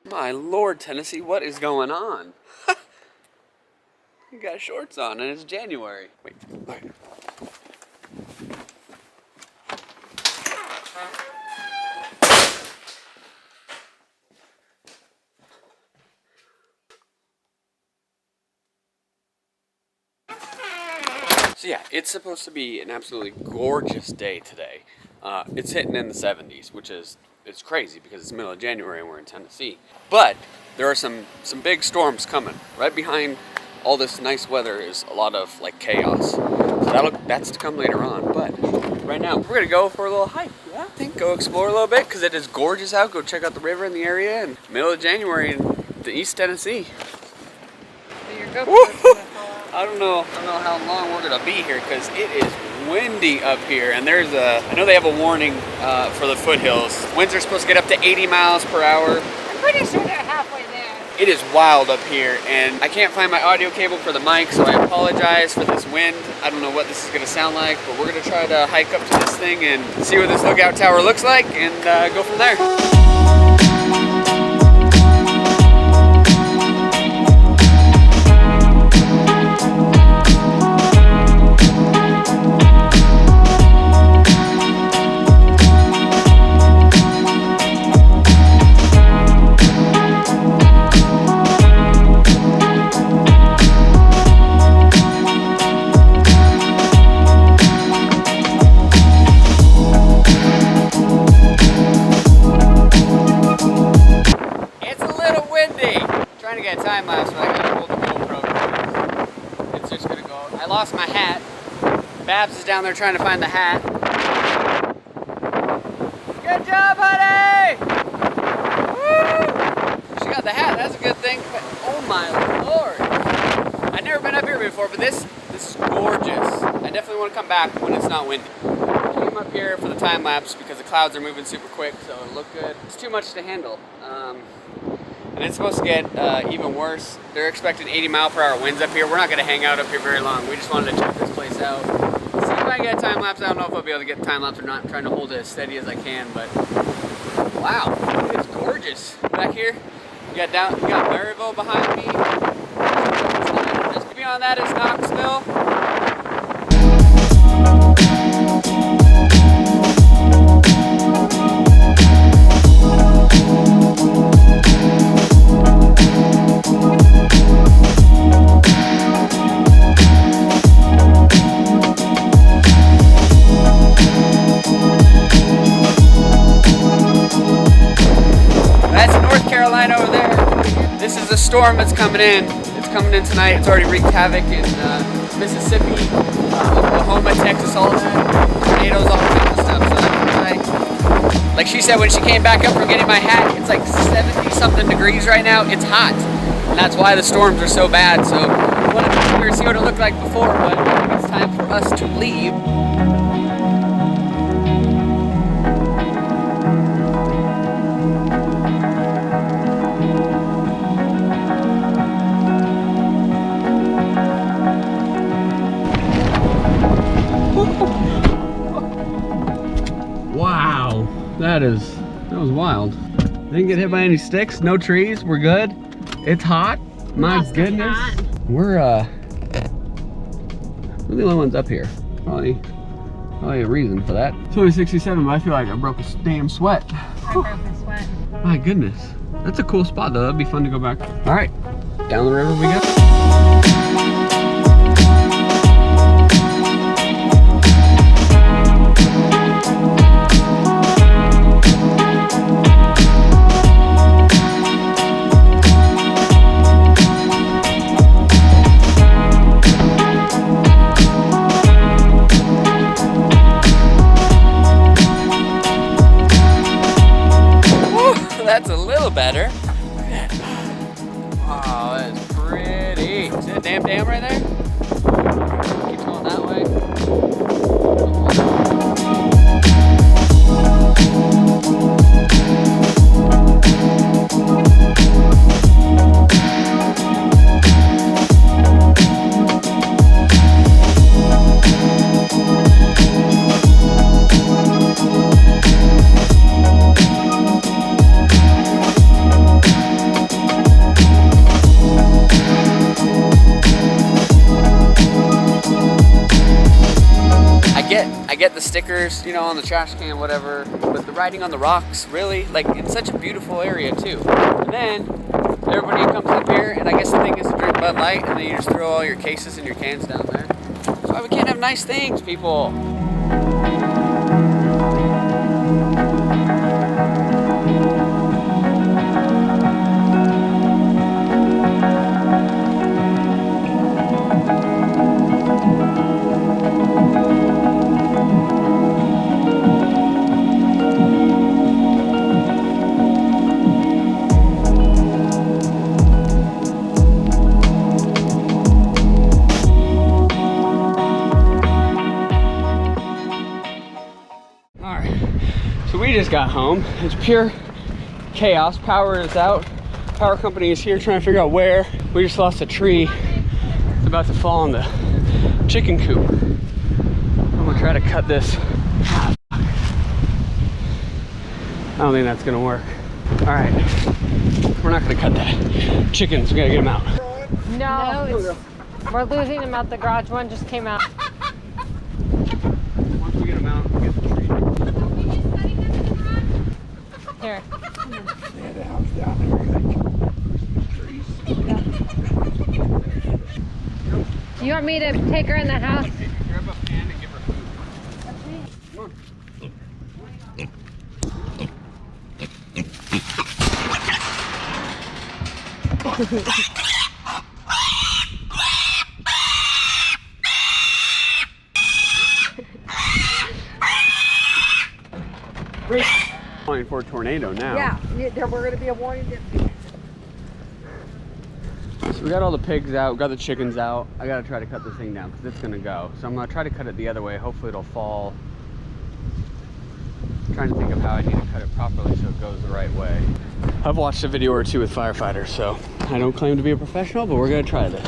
My Lord, Tennessee, what is going on? You got shorts on and it's January. Wait. So yeah, it's supposed to be an absolutely gorgeous day today. It's hitting in the 70s, which is it's crazy because it's the middle of January and we're in Tennessee. But there are some big storms coming. Right behind all this nice weather is a lot of like chaos. So that's to come later on. But right now we're gonna go for a little hike. Yeah, I think go explore a little bit because it is gorgeous out. Go check out the river in the area and middle of January in the East Tennessee. I don't know how long we're gonna be here because it is windy up here, and I know they have a warning for the foothills. Winds are supposed to get up to 80 miles per hour. I'm pretty sure they're halfway there. It is wild up here, and I can't find my audio cable for the mic, so I apologize for this wind. I don't know what this is gonna sound like, but we're gonna try to hike up to this thing and see what this lookout tower looks like and go from there. Time lapse, but I gotta hold the GoPro. It's just gonna go. I lost my hat. Babs is down there trying to find the hat. Good job, honey! Woo! She got the hat. That's a good thing. But oh my Lord! I've never been up here before, but this is gorgeous. I definitely want to come back when it's not windy. I came up here for the time lapse because the clouds are moving super quick, so it'll look good. It's too much to handle. And it's supposed to get even worse. They're expecting 80-mile-per-hour winds up here. We're not going to hang out up here very long. We just wanted to check this place out. See if I can get a time lapse. I don't know if I'll be able to get a time lapse or not. I'm trying to hold it as steady as I can, but wow, it's gorgeous. Back here, you got Maryville behind me. Just beyond that is Knoxville. Over there. This is the storm that's coming in. It's coming in tonight. It's already wreaked havoc in Mississippi, Oklahoma, Texas, all that. Tornadoes, all kinds of stuff. So that's why, like she said when she came back up from getting my hat, it's like 70-something degrees right now. It's hot. And that's why the storms are so bad. So I wanted to come here and see what it looked like before, but it's time for us to leave. Wow, that was wild. Didn't get hit by any sticks, no trees, we're good. It's hot, my goodness. We're the only ones up here. Probably a reason for that. It's only 67, but I feel like I broke a damn sweat. I broke a sweat. My goodness. That's a cool spot though, that'd be fun to go back. All right, down the river we go. That's a little better. Oh, that's pretty. See that damn dam right there? Keep going that way. get the stickers, you know, on the trash can, whatever, but the riding on the rocks, really, like, it's such a beautiful area too. And then everybody comes up here, and I guess the thing is to drink Bud Light, and then you just throw all your cases and your cans down there. That's why we can't have nice things, people. We just got home. It's pure chaos. Power is out. Power company is here trying to figure out where. We just lost a tree. It's about to fall on the chicken coop. I'm gonna try to cut this. I don't think that's gonna work. All right, we're not gonna cut that. Chickens, we gotta get them out. No, we're losing them out. The garage one just came out. Once we get them out, we'll get the tree. Here. They had a house down there, Do you want me to take her in the house? Grab a pan and give her food. Come on. Warning for a tornado now. Yeah, there were going to be a warning. So we got all the pigs out, we got the chickens out. I gotta try to cut this thing down because it's gonna go. So I'm gonna try to cut it the other way. Hopefully it'll fall. I'm trying to think of how I need to cut it properly so it goes the right way. I've watched a video or two with firefighters, so I don't claim to be a professional, but we're gonna try this.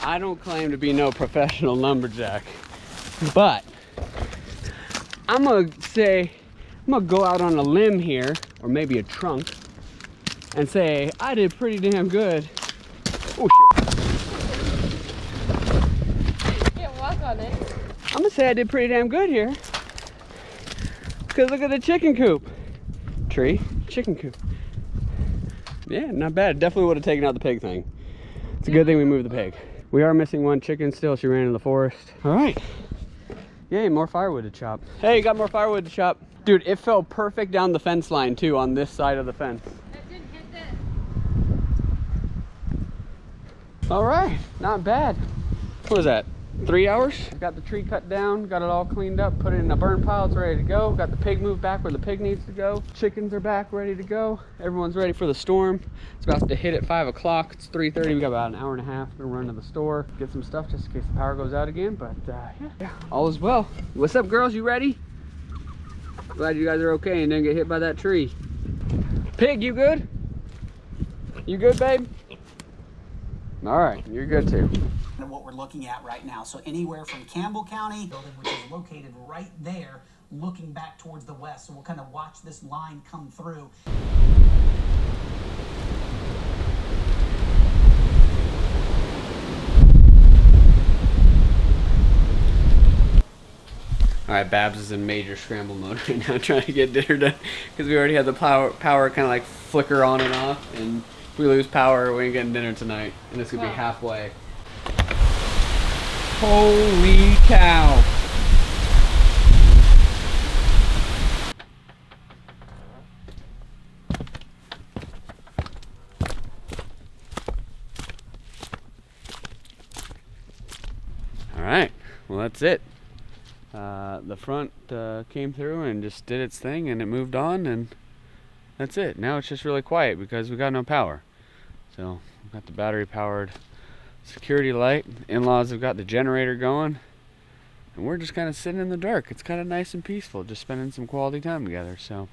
I don't claim to be no professional lumberjack, but I'm gonna go out on a limb here, or maybe a trunk, and say I did pretty damn good. Oh shit. You can't walk on it. I'm gonna say I did pretty damn good here. Because look at the chicken coop. Tree, chicken coop. Yeah, not bad. Definitely would have taken out the pig thing. It's a good thing we moved the pig. We are missing one chicken still. She ran in the forest. All right. Yay, more firewood to chop. Hey, got more firewood to chop. Dude, it fell perfect down the fence line too on this side of the fence. That didn't hit that. All right, not bad. What was that? 3 hours? Got the tree cut down, got it all cleaned up, put it in a burn pile, it's ready to go. Got the pig moved back where the pig needs to go. Chickens are back, ready to go. Everyone's ready for the storm. It's about to hit at 5 o'clock. It's 3:30. We got about an hour and a half. We're gonna run to the store, get some stuff just in case the power goes out again. But yeah, all is well. What's up, girls? You ready? Glad you guys are okay and didn't get hit by that tree. Pig, you good? You good, babe? All right, you're good too. What we're looking at right now. So anywhere from Campbell County, building which is located right there, looking back towards the west. So we'll kind of watch this line come through. All right, Babs is in major scramble mode right now, trying to get dinner done because we already had the power kind of like flicker on and off, and if we lose power, we ain't getting dinner tonight, and it's gonna be halfway. Holy cow! All right, well that's it. The front came through and just did its thing, and it moved on, and that's it. Now it's just really quiet because we got no power. So we've got the battery powered security light. In-laws have got the generator going. And we're just kind of sitting in the dark. It's kind of nice and peaceful, just spending some quality time together. So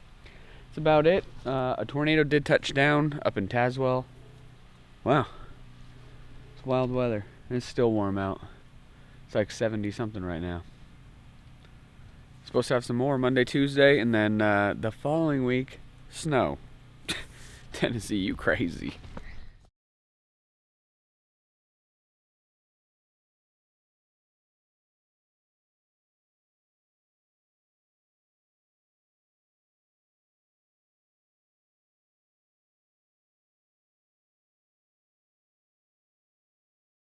that's about it. A tornado did touch down up in Tazewell. Wow. It's wild weather. And it's still warm out. It's like 70 something right now. Supposed to have some more Monday, Tuesday, and then the following week, snow. Tennessee, you crazy.